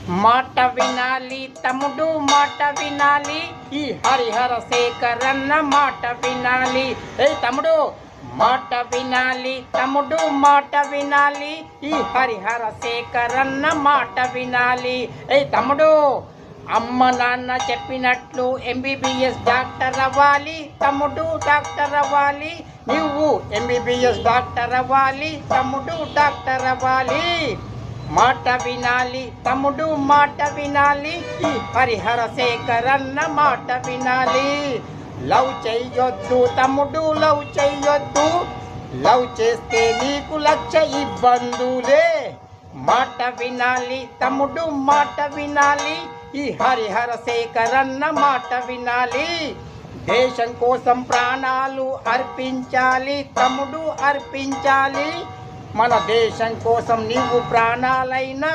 మాట వినాలి తమ్ముడు మాట వినాలి, ఈ హరిహర శేఖరన్న మాట వినాలి. తమ్ముడు మాట వినాలి, తమ్ముడు మాట వినాలి, ఈ హరిహర శేఖరన్న మాట వినాలి. తమ్ముడు అమ్మ నాన్న చెప్పినట్లు ఎంబీబీఎస్ డాక్టర్ అవ్వాలి, తమ్ముడు డాక్టర్ అవ్వాలి. నువ్వు ఎంబీబీఎస్ డాక్టర్ అవ్వాలి, తమ్ముడు డాక్టర్ అవ్వాలి. మాట వినాలి తమ్ముడు మాట వినాలి, ఈ హరిహర శేఖరన్న మాట వినాలి. లవ్ చెయ్యొద్దు తమ్ముడు లవ్ చెయ్యొద్దు, లవ్ చేస్తే నీకు లక్ష ఇబ్బందులే. మాట వినాలి తమ్ముడు మాట వినాలి, ఈ హరిహర శేఖరన్న మాట వినాలి. దేశం కోసం ప్రాణాలు అర్పించాలి తమ్ముడు అర్పించాలి. మన దేశం కోసం నీవు ప్రాణాలైనా